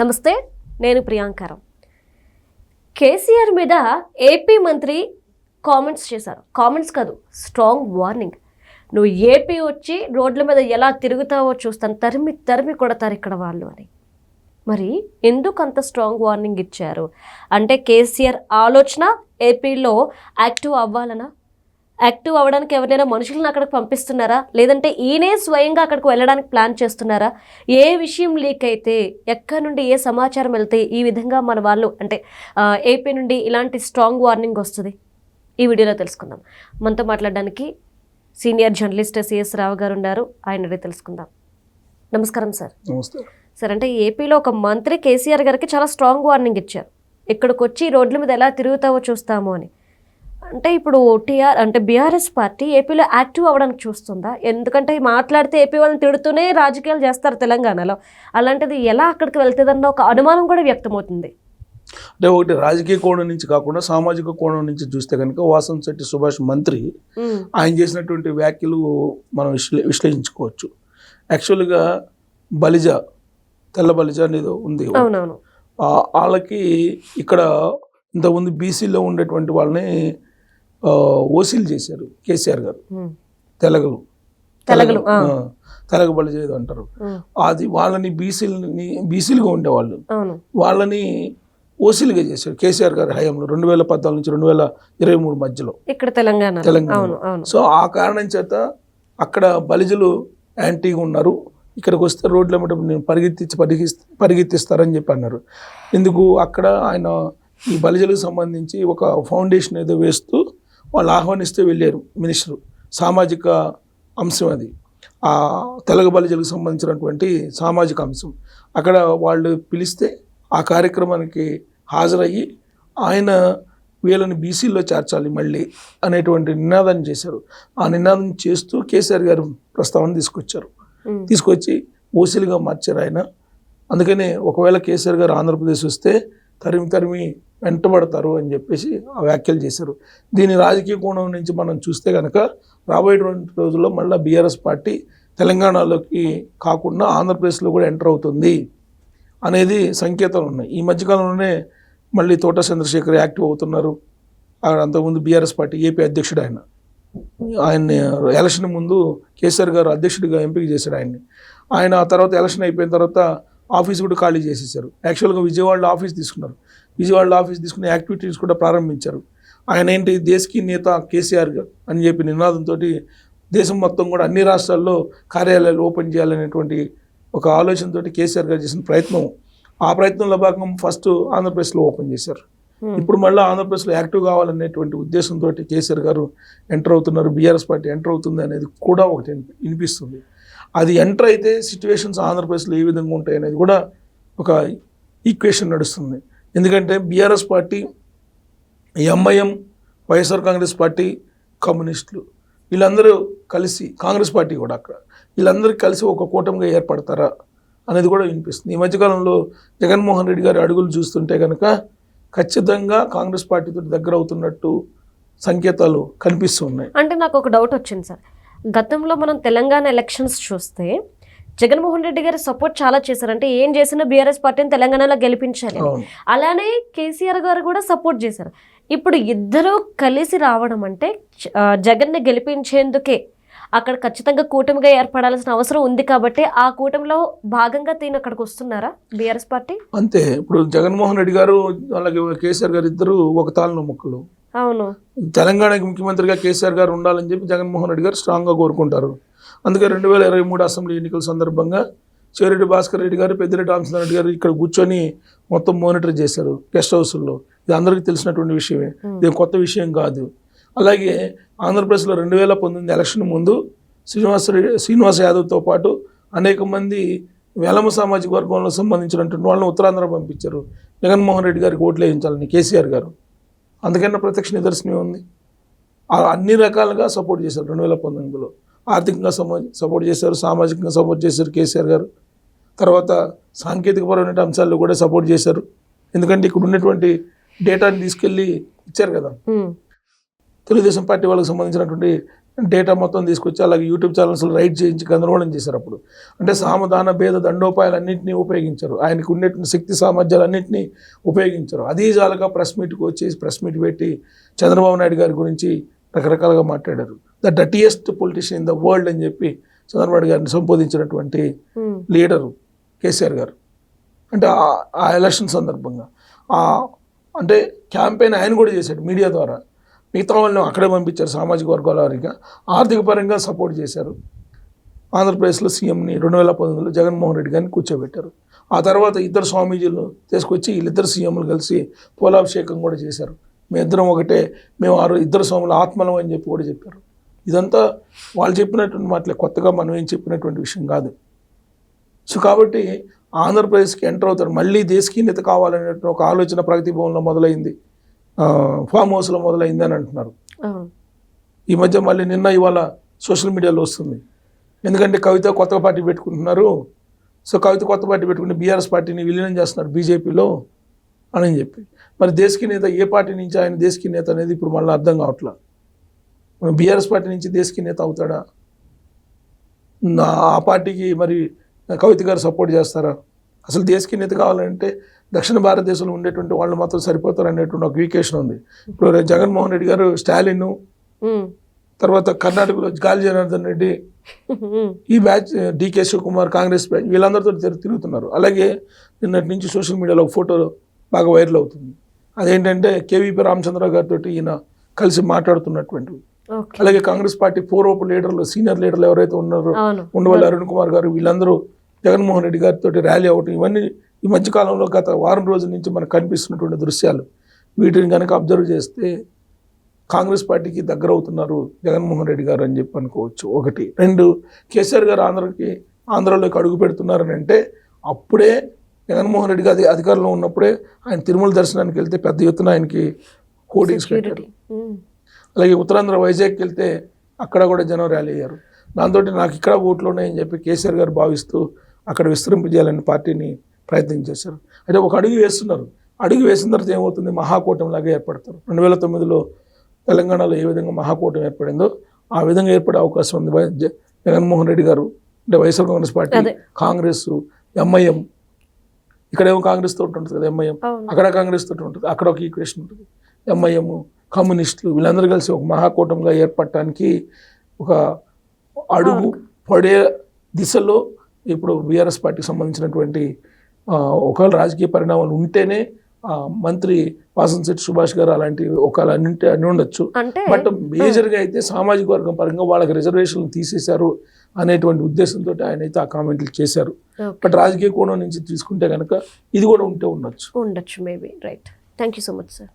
నమస్తే, నేను ప్రియాంకరం. కేసీఆర్ మీద ఏపీ మంత్రి కామెంట్స్ చేశారు. కామెంట్స్ కాదు, స్ట్రాంగ్ వార్నింగ్. నువ్వు ఏపీ వచ్చి రోడ్ల మీద ఎలా తిరుగుతావో చూస్తాను, తరిమి తరిమి కొడతారు ఇక్కడ వాళ్ళు అని. మరి ఎందుకు అంత స్ట్రాంగ్ వార్నింగ్ ఇచ్చారు? అంటే కేసీఆర్ ఆలోచన ఏపీలో యాక్టివ్ అవ్వాలనా? యాక్టివ్ అవ్వడానికి ఎవరైనా మనుషులను అక్కడికి పంపిస్తున్నారా, లేదంటే ఈయనే స్వయంగా అక్కడికి వెళ్ళడానికి ప్లాన్ చేస్తున్నారా? ఏ విషయం లీక్ అయితే, ఎక్కడి నుండి ఏ సమాచారం వెళ్తే ఈ విధంగా మన వాళ్ళు అంటే ఏపీ నుండి ఇలాంటి స్ట్రాంగ్ వార్నింగ్ వస్తుంది? ఈ వీడియోలో తెలుసుకుందాం. మనతో మాట్లాడడానికి సీనియర్ జర్నలిస్ట్ సిఎస్ రావు గారు ఉన్నారు. ఆయన తెలుసుకుందాం. నమస్కారం సార్. నమస్తే సార్. అంటే ఏపీలో ఒక మంత్రి కేసీఆర్ గారికి చాలా స్ట్రాంగ్ వార్నింగ్ ఇచ్చారు. ఇక్కడికి వచ్చి రోడ్ల మీద ఎలా తిరుగుతావో చూస్తాము అని. అంటే ఇప్పుడు బీఆర్ఎస్ పార్టీ ఏపీలో యాక్టివ్ అవ్వడానికి చూస్తుందా? ఎందుకంటే మాట్లాడితే ఏపీ వాళ్ళని తిడుతూనే రాజకీయాలు చేస్తారు తెలంగాణలో. అలాంటిది ఎలా అక్కడికి వెళ్తుందన్న ఒక అనుమానం కూడా వ్యక్తమవుతుంది. అంటే ఒకటి రాజకీయ కోణం నుంచి కాకుండా సామాజిక కోణం నుంచి చూస్తే కనుక వాసంశెట్టి సుభాష్ మంత్రి ఆయన చేసినటువంటి వ్యాఖ్యలు మనం విశ్లేషించుకోవచ్చు. యాక్చువల్గా బలిజ, తెల్ల బలిజ అనేది ఉంది. అవునవును. వాళ్ళకి ఇక్కడ ఇంతకుముందు బీసీలో ఉండేటువంటి వాళ్ళని ఓసీలు చేశారు కేసీఆర్ గారు. తెలగ బలిజ ఏదో అంటారు. అది వాళ్ళని బీసీలుగా ఉండేవాళ్ళు, వాళ్ళని ఓసీలుగా చేశారు కేసీఆర్ గారి హయాంలో 2014 నుంచి 2023 మధ్యలో ఇక్కడ తెలంగాణ. సో ఆ కారణం చేత అక్కడ బలిజలు యాంటీగా ఉన్నారు. ఇక్కడికి వస్తే రోడ్ల మీద నేను పరిగెత్తిస్తారని చెప్పి అన్నారు. ఎందుకు అక్కడ ఆయన ఈ బలిజలకు సంబంధించి ఒక ఫౌండేషన్ ఏదో వేస్తూ వాళ్ళు ఆహ్వానిస్తే వెళ్ళారు మినిస్టరు. సామాజిక అంశం అది, ఆ తెలగ బలిజలకు సంబంధించినటువంటి సామాజిక అంశం. అక్కడ వాళ్ళు పిలిస్తే ఆ కార్యక్రమానికి హాజరయ్యి ఆయన వీళ్ళని బీసీలో చేర్చాలి మళ్ళీ అనేటువంటి నినాదాన్ని చేశారు. ఆ నినాదం చేస్తూ కేసీఆర్ గారు ప్రస్తావన తీసుకొచ్చి ఓసీలుగా మార్చారు ఆయన. అందుకనే ఒకవేళ కేసీఆర్ గారు ఆంధ్రప్రదేశ్ వస్తే తరిమి వెంటబడతారు అని చెప్పేసి ఆ వ్యాఖ్యలు చేశారు. దీని రాజకీయ కోణం నుంచి మనం చూస్తే కనుక రాబోయేటువంటి రోజుల్లో మళ్ళీ బీఆర్ఎస్ పార్టీ తెలంగాణలోకి కాకుండా ఆంధ్రప్రదేశ్లో కూడా ఎంటర్ అవుతుంది అనేది సంకేతాలు ఉన్నాయి. ఈ మధ్యకాలంలోనే మళ్ళీ తోట చంద్రశేఖర్ యాక్టివ్ అవుతున్నారు. అంతకుముందు బీఆర్ఎస్ పార్టీ ఏపీ అధ్యక్షుడు ఆయన్ని ఎలక్షన్ ముందు కేసీఆర్ గారు అధ్యక్షుడిగా ఎంపిక చేశాడు ఆయన. ఆ తర్వాత ఎలక్షన్ అయిపోయిన తర్వాత ఆఫీస్ కూడా ఖాళీ చేసేసారు. యాక్చువల్గా విజయవాడలో ఆఫీస్ తీసుకున్నారు. విజయవాడలో ఆఫీస్ తీసుకుని యాక్టివిటీస్ కూడా ప్రారంభించారు. ఆయన ఏంటి దేశకి నేత కేసీఆర్ గారు అని చెప్పి నినాదంతో దేశం మొత్తం కూడా అన్ని రాష్ట్రాల్లో కార్యాలయాలు ఓపెన్ చేయాలనేటువంటి ఒక ఆలోచనతో కేసీఆర్ గారు చేసిన ప్రయత్నం. ఆ ప్రయత్నంలో భాగంగా ఫస్ట్ ఆంధ్రప్రదేశ్లో ఓపెన్ చేశారు. ఇప్పుడు మళ్ళీ ఆంధ్రప్రదేశ్లో యాక్టివ్ కావాలనేటువంటి ఉద్దేశంతో కేసీఆర్ గారు ఎంటర్ అవుతున్నారు. బీఆర్ఎస్ పార్టీ ఎంటర్ అవుతుంది అనేది కూడా ఒకటి వినిపిస్తుంది. అది ఎంటర్ అయితే సిచ్యువేషన్స్ ఆంధ్రప్రదేశ్లో ఏ విధంగా ఉంటాయి అనేది కూడా ఒక ఈక్వేషన్ నడుస్తుంది. ఎందుకంటే BRS party, MIM, YSR Congress party, కమ్యూనిస్టులు వీళ్ళందరూ కలిసి, కాంగ్రెస్ పార్టీ కూడా అక్కడ వీళ్ళందరూ కలిసి ఒక కూటమిగా ఏర్పడతారా అనేది కూడా వినిపిస్తుంది. ఈ మధ్యకాలంలో జగన్మోహన్ రెడ్డి గారి అడుగులు చూస్తుంటే కనుక ఖచ్చితంగా కాంగ్రెస్ పార్టీతో దగ్గర అవుతున్నట్టు సంకేతాలు కనిపిస్తున్నాయి. అంటే నాకు ఒక డౌట్ వచ్చింది సార్. గతంలో మనం తెలంగాణ ఎలక్షన్స్ చూస్తే జగన్మోహన్ రెడ్డి గారు సపోర్ట్ చాలా చేశారు. అంటే ఏం చేసినా బీఆర్ఎస్ పార్టీని తెలంగాణలో గెలిపించాలి. అలానే కేసీఆర్ గారు కూడా సపోర్ట్ చేశారు. ఇప్పుడు ఇద్దరూ కలిసి రావడం అంటే జగన్ని గెలిపించేందుకే అక్కడ ఖచ్చితంగా కూటమిగా ఏర్పడాల్సిన అవసరం ఉంది. కాబట్టి ఆ కూటమిలో భాగంగా దీని అక్కడికి వస్తున్నారా బీఆర్ఎస్ పార్టీ? అంతే. ఇప్పుడు జగన్మోహన్ రెడ్డి గారు అలాగే కేసీఆర్ గారు ఇద్దరు ఒక తాళ్ళ ముక్కలు. అవును. తెలంగాణకి ముఖ్యమంత్రిగా కేసీఆర్ గారు ఉండాలని చెప్పి జగన్మోహన్ రెడ్డి గారు స్ట్రాంగ్గా కోరుకుంటారు. అందుకే 2023 అసెంబ్లీ ఎన్నికల సందర్భంగా చెవిరెడ్డి భాస్కర్ రెడ్డి గారు, పెద్దిరెడ్డి రామచంద్ర గారు ఇక్కడ కూర్చొని మొత్తం మానిటర్ చేశారు గెస్ట్ హౌస్లో. ఇది అందరికీ తెలిసినటువంటి విషయమే, ఇది కొత్త విషయం కాదు. అలాగే ఆంధ్రప్రదేశ్లో 2019 ఎలక్షన్ ముందు శ్రీనివాస్ యాదవ్తో పాటు అనేక మంది వెలమ సామాజిక వర్గంలో సంబంధించినటువంటి వాళ్ళని ఉత్తరాంధ్ర పంపించారు జగన్మోహన్ రెడ్డి గారికి ఓట్లు వేయించాలని కేసీఆర్ గారు. అందుకన్నా ప్రత్యక్ష నిదర్శనం ఉంది. అన్ని రకాలుగా సపోర్ట్ చేశారు. 2019లో ఆర్థికంగా సపోర్ట్ చేశారు, సామాజికంగా సపోర్ట్ చేశారు కేసీఆర్ గారు. తర్వాత సాంకేతికపరమైన అంశాల్లో కూడా సపోర్ట్ చేశారు. ఎందుకంటే ఇక్కడ ఉన్నటువంటి డేటాని తీసుకెళ్ళి ఇచ్చారు కదా తెలుగుదేశం పార్టీ వాళ్ళకి సంబంధించినటువంటి డేటా మొత్తం తీసుకొచ్చి అలాగే యూట్యూబ్ ఛానల్స్ రైట్ చేయించి గందరగోళం చేశారు అప్పుడు. అంటే సామధాన భేద దండోపాయాలన్నింటినీ ఉపయోగించారు, ఆయనకు ఉండేటువంటి శక్తి సామర్థ్యాలన్నింటినీ ఉపయోగించారు. అదే జాలగా ప్రెస్ మీట్కి వచ్చేసి ప్రెస్ మీట్ పెట్టి చంద్రబాబు నాయుడు గారి గురించి రకరకాలుగా మాట్లాడారు. The dirtiest politician in the world అని చెప్పి చంద్రబాబు నాయుడు గారిని సంబోధించినటువంటి లీడరు కేసీఆర్ గారు. అంటే ఆ ఎలక్షన్ సందర్భంగా అంటే క్యాంపెయిన్ ఆయన కూడా చేశాడు మీడియా ద్వారా. మిగతా వాళ్ళని అక్కడే పంపించారు, సామాజిక వర్గాల వారిగా ఆర్థిక పరంగా సపోర్ట్ చేశారు. ఆంధ్రప్రదేశ్లో సీఎంని 2019లో జగన్మోహన్ రెడ్డి గారిని కూర్చోబెట్టారు. ఆ తర్వాత ఇద్దరు స్వామీజీలు తీసుకొచ్చి వీళ్ళిద్దరు సీఎంలు కలిసి పోలాభిషేకం కూడా చేశారు. మేమిద్దరం ఒకటే, మేము ఇద్దరు స్వాములు ఆత్మలం అని చెప్పి కూడా చెప్పారు. ఇదంతా వాళ్ళు చెప్పినటువంటి మాటలే, కొత్తగా మనం ఏం చెప్పినటువంటి విషయం కాదు. సో కాబట్టి ఆంధ్రప్రదేశ్కి ఎంటర్ అవుతారు, మళ్ళీ దేశకీయత కావాలనేటువంటి ఒక ఆలోచన ప్రగతి భవన్లో మొదలైంది, ఫామ్ హౌస్లో మొదలైంది అని అంటున్నారు. ఈ మధ్య మళ్ళీ ఇవాళ సోషల్ మీడియాలో వస్తుంది. ఎందుకంటే కవిత కొత్త పార్టీ పెట్టుకుంటున్నారు, సో కవిత కొత్త పార్టీ పెట్టుకుంటే బీఆర్ఎస్ పార్టీని విలీనం చేస్తున్నారు బీజేపీలో అని చెప్పి. మరి దేశకీయత ఏ పార్టీ నుంచి ఆయన దేశకీయత అనేది ఇప్పుడు మళ్ళీ అర్థం కావట్లా. బీఆర్ఎస్ పార్టీ నుంచి దేశకీయత అవుతాడా? ఆ పార్టీకి మరి కవిత గారు సపోర్ట్ చేస్తారా? అసలు దేశకీయత కావాలంటే దక్షిణ భారతదేశంలో ఉండేటువంటి వాళ్ళు మాత్రం సరిపోతారు అనేటువంటి ఒక ఈక్వేషన్ ఉంది. ఇప్పుడు జగన్మోహన్ రెడ్డి గారు, స్టాలిన్, తర్వాత కర్ణాటకలో గాలి జనార్దన్ రెడ్డి, ఈ బ్యాచ్ డికే శివకుమార్, కాంగ్రెస్ బ్యాచ్, వీళ్ళందరితో తిరుగుతున్నారు. అలాగే నిన్నటి నుంచి సోషల్ మీడియాలో ఒక ఫోటో బాగా వైరల్ అవుతుంది. అదేంటంటే కేవీపీ రామచంద్ర గారితో ఈయన కలిసి మాట్లాడుతున్నటువంటివి. అలాగే కాంగ్రెస్ పార్టీ పూర్వపు లీడర్లు, సీనియర్ లీడర్లు ఎవరైతే ఉన్నారో ఉండవల్లి అరుణ్ కుమార్ గారు, వీళ్ళందరూ జగన్మోహన్ రెడ్డి గారితో ర్యాలీ అవ్వటం, ఇవన్నీ ఈ మధ్యకాలంలో గత వారం రోజుల నుంచి మనకు కనిపిస్తున్నటువంటి దృశ్యాలు. వీటిని కనుక అబ్జర్వ్ చేస్తే కాంగ్రెస్ పార్టీకి దగ్గర అవుతున్నారు జగన్మోహన్ రెడ్డి గారు అని చెప్పి అనుకోవచ్చు. ఒకటి. రెండు, కేసీఆర్ గారు ఆంధ్రలోకి అడుగు పెడుతున్నారని అంటే అప్పుడే జగన్మోహన్ రెడ్డి గారు అధికారంలో ఉన్నప్పుడే ఆయన తిరుమల దర్శనానికి వెళ్తే పెద్ద ఎత్తున ఆయనకి హోర్డింగ్స్ పెట్టారు. అలాగే ఉత్తరాంధ్ర వైజాగ్కి వెళ్తే అక్కడ కూడా జనం ర్యాలీ అయ్యారు. దాంతో నాకు ఇక్కడ ఓట్లు ఉన్నాయని చెప్పి కేసీఆర్ గారు భావిస్తూ అక్కడ విస్తరింపజేయాలని పార్టీని ప్రయత్నం చేశారు. అయితే ఒక అడుగు వేస్తున్నారు. అడుగు వేసిన తర్వాత ఏమవుతుంది, మహాకూటమిలాగా ఏర్పడతారు. 2009లో తెలంగాణలో ఏ విధంగా మహాకూటమి ఏర్పడిందో ఆ విధంగా ఏర్పడే అవకాశం ఉంది. జగన్మోహన్ రెడ్డి గారు అంటే వైఎస్ఆర్ కాంగ్రెస్ పార్టీ, కాంగ్రెస్, ఎంఐఎం, ఇక్కడేమో కాంగ్రెస్ తోటి ఉంటుంది కదా ఎంఐఎం, అక్కడ కాంగ్రెస్ తోటి ఉంటుంది, అక్కడ ఒక ఈక్వేషన్ ఉంటుంది. ఎంఐఎం, కమ్యూనిస్టులు వీళ్ళందరూ కలిసి ఒక మహాకూటమిగా ఏర్పడటానికి ఒక అడుగు పడే దిశలో ఇప్పుడు బీఆర్ఎస్ పార్టీకి సంబంధించినటువంటి ఒకవేళ రాజకీయ పరిణామాలు ఉంటేనే మంత్రి వాసంశెట్టి సుభాష్ గారు అలాంటి ఒకవేళ అని ఉండొచ్చు. బట్ మేజర్గా అయితే సామాజిక వర్గం పరంగా వాళ్ళకి రిజర్వేషన్లు తీసేశారు అనేటువంటి ఉద్దేశంతో ఆయన అయితే ఆ కామెంట్లు చేశారు. బట్ రాజకీయ కోణం నుంచి తీసుకుంటే కనుక ఇది కూడా ఉండొచ్చు maybe. Right. Thank you so much sir.